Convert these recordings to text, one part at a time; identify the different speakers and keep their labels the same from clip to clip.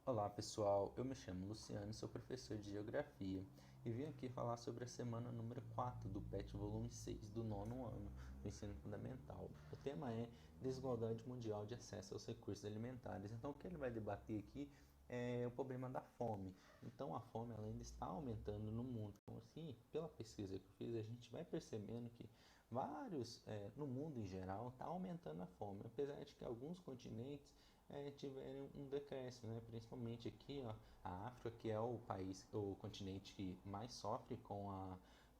Speaker 1: Olá pessoal, eu me chamo Luciano, sou professor de Geografia e vim aqui falar sobre a semana número 4 do PET volume 6 do nono ano do ensino fundamental. O tema é Desigualdade Mundial de Acesso aos Recursos Alimentares. Então o que ele vai debater aqui é o problema da fome. Então a fome ela ainda está aumentando no mundo. Então assim, pela pesquisa que eu fiz, a gente vai percebendo que no mundo em geral, está aumentando a fome, apesar de que alguns continentes tiverem um decréscimo, né? Principalmente aqui, ó, a África, que é o continente que mais sofre com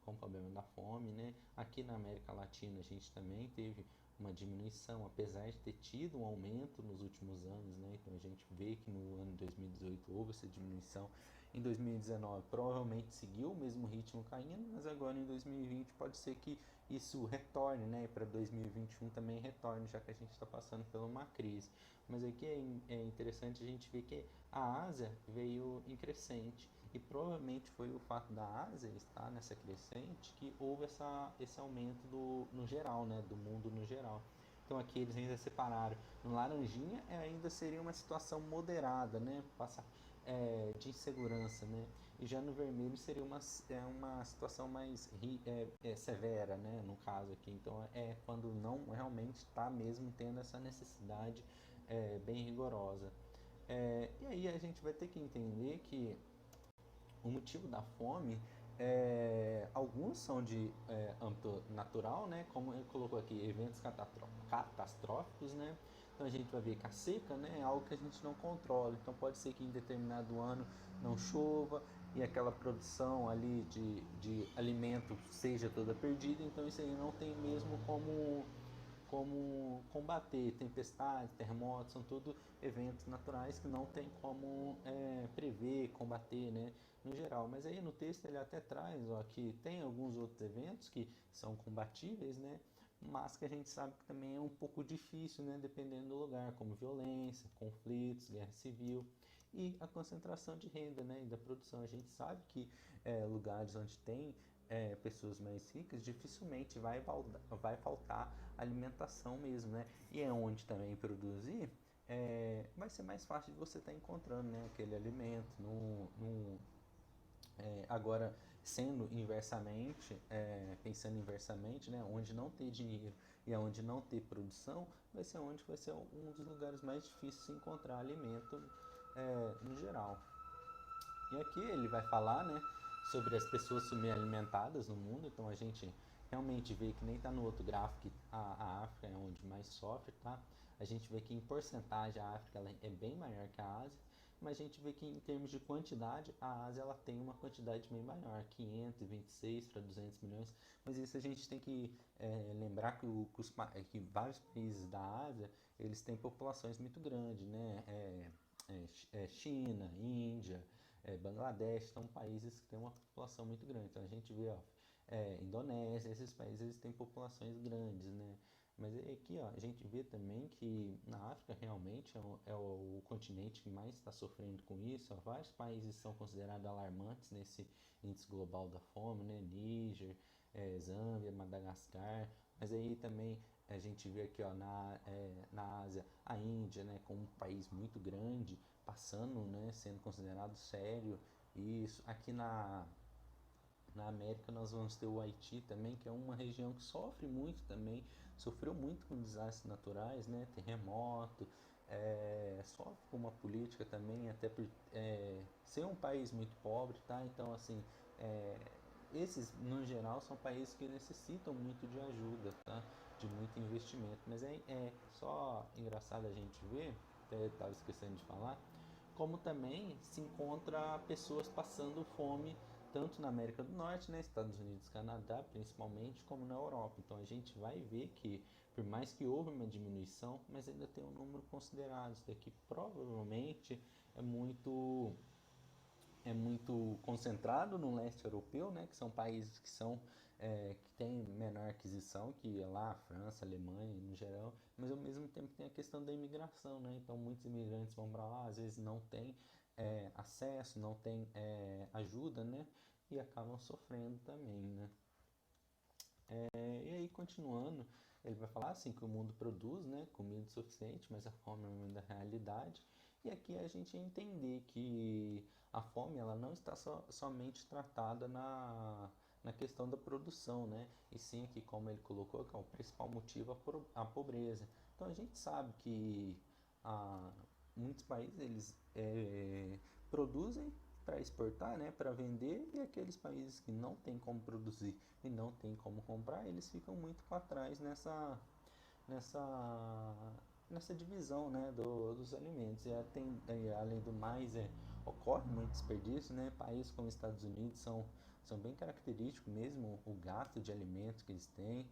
Speaker 1: o problema da fome, né? Aqui na América Latina a gente também teve uma diminuição, apesar de ter tido um aumento nos últimos anos, né? Então a gente vê que no ano 2018 houve essa diminuição. Em 2019 provavelmente seguiu o mesmo ritmo caindo, mas agora em 2020 pode ser que isso retorne, né? Para 2021 também retorne, já que a gente está passando por uma crise. Mas aqui é interessante a gente ver que a Ásia veio em crescente e provavelmente foi o fato da Ásia estar nessa crescente que houve esse aumento no geral, né? Do mundo no geral. Então aqui eles ainda separaram. No laranjinha ainda seria uma situação moderada, né? De insegurança, né? E já no vermelho seria uma situação mais severa, né? No caso aqui. Então é quando não realmente está mesmo tendo essa necessidade bem rigorosa. E aí a gente vai ter que entender que o motivo da fome alguns são de âmbito natural, né? Como ele colocou aqui, eventos catastróficos, né? Então a gente vai ver que a seca, né, é algo que a gente não controla. Então pode ser que em determinado ano não chova e aquela produção ali de alimento seja toda perdida. Então isso aí não tem mesmo como combater. Tempestades, terremotos, são tudo eventos naturais que não tem como prever, combater, né, no geral. Mas aí no texto ele até traz ó, que tem alguns outros eventos que são combatíveis, né, mas que a gente sabe que também é um pouco difícil, né, dependendo do lugar, como violência, conflitos, guerra civil e a concentração de renda, né, e da produção. A gente sabe que lugares onde tem pessoas mais ricas, dificilmente vai faltar alimentação mesmo, né? E é onde também produzir, vai ser mais fácil de você estar encontrando, né, aquele alimento. Agora, pensando inversamente, né, onde não ter dinheiro e onde não ter produção, vai ser um dos lugares mais difíceis de encontrar alimento no geral. E aqui ele vai falar, né, sobre as pessoas subalimentadas no mundo. Então a gente realmente vê que nem está no outro gráfico que a África é onde mais sofre, tá? A gente vê que em porcentagem a África ela é bem maior que a Ásia, mas a gente vê que em termos de quantidade a Ásia ela tem uma quantidade bem maior, 526 para 200 milhões. Mas isso a gente tem que lembrar que vários países da Ásia eles têm populações muito grandes, né? China, Índia, Bangladesh, são países que têm uma população muito grande. Então a gente vê, ó, Indonésia, esses países eles têm populações grandes, né? Mas aqui, ó, a gente vê também que na África realmente é o continente que mais está sofrendo com isso. Ó, vários países são considerados alarmantes nesse índice global da fome, né? Níger, Zâmbia, Madagascar. Mas aí também a gente vê aqui ó, na Ásia a Índia, né, como um país muito grande, passando, né, sendo considerado sério. Isso aqui na América nós vamos ter o Haiti também, que é uma região que sofre muito também, sofreu muito com desastres naturais, né, terremoto, sofre com uma política também, até por ser um país muito pobre, tá? Então assim, é, esses no geral são países que necessitam muito de ajuda, tá? De muito investimento, mas é só engraçado a gente ver, até estava esquecendo de falar, como também se encontra pessoas passando fome tanto na América do Norte, né, Estados Unidos, Canadá, principalmente, como na Europa. Então a gente vai ver que, por mais que houve uma diminuição, mas ainda tem um número considerável. Isso daqui provavelmente é muito é muito concentrado no leste europeu, né, que são países que têm menor aquisição que lá a França, a Alemanha no geral, mas ao mesmo tempo tem a questão da imigração, né, então muitos imigrantes vão para lá, às vezes não têm acesso, não têm ajuda, né, e acabam sofrendo também, né. E aí, continuando, ele vai falar assim que o mundo produz, né, comida suficiente, mas a fome é uma da realidade. E aqui a gente entender que a fome ela não está somente tratada na questão da produção, né? E sim aqui, como ele colocou, que é o principal motivo a pobreza. Então a gente sabe que ah, muitos países eles produzem para exportar, né, para vender, e aqueles países que não têm como produzir e não têm como comprar, eles ficam muito para trás nessa, nessa divisão, né, dos alimentos. Além do mais, ocorre muito desperdício, né? Países como os Estados Unidos são bem característicos mesmo o gasto de alimentos que eles têm.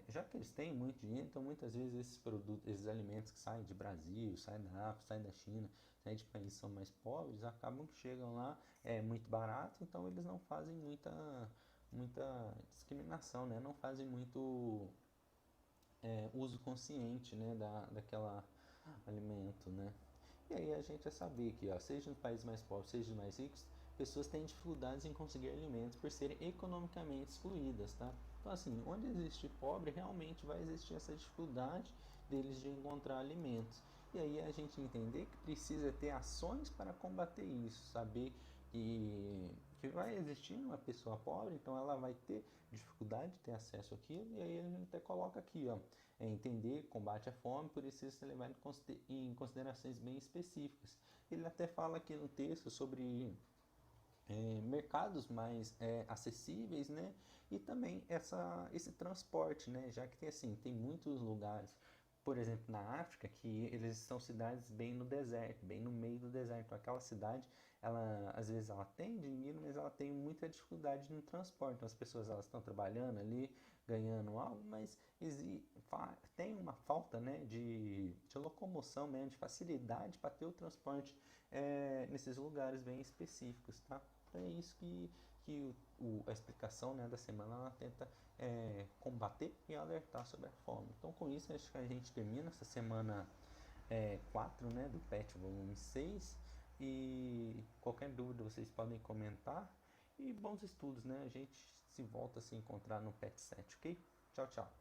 Speaker 1: Já que eles têm muito dinheiro, então muitas vezes esses produtos, esses alimentos que saem de Brasil, saem da África, saem da China, saem de países que são mais pobres, acabam que chegam lá muito barato, então eles não fazem muita discriminação, né? Não fazem muito uso consciente, né, daquela alimento, né? E aí a gente é saber que, ó, seja nos países mais pobres, seja nos mais ricos, pessoas têm dificuldades em conseguir alimentos por serem economicamente excluídas, tá? Então assim, onde existe pobre, realmente vai existir essa dificuldade deles de encontrar alimentos. E aí a gente entender que precisa ter ações para combater isso, saber que vai existir uma pessoa pobre, então ela vai ter dificuldade de ter acesso àquilo, e aí a gente até coloca aqui, ó, entender, combate à fome, precisa ser levado em considerações bem específicas. Ele até fala aqui no texto sobre mercados mais acessíveis, né? E também esse transporte, né? Já que tem assim, tem muitos lugares, por exemplo, na África, que eles são cidades bem no deserto, bem no meio do deserto. Então, aquela cidade, ela às vezes ela tem dinheiro, mas ela tem muita dificuldade no transporte. Então, as pessoas elas estão trabalhando ali, ganhando algo, mas tem uma falta, né, de locomoção mesmo, de facilidade para ter o transporte nesses lugares bem específicos, tá? Então é isso que a explicação, né, da semana ela tenta combater e alertar sobre a fome. Então com isso acho que a gente termina essa semana 4, né, do PET volume 6, e qualquer dúvida vocês podem comentar, e bons estudos, né? A gente se volta a se encontrar no PET 7, ok? Tchau, tchau.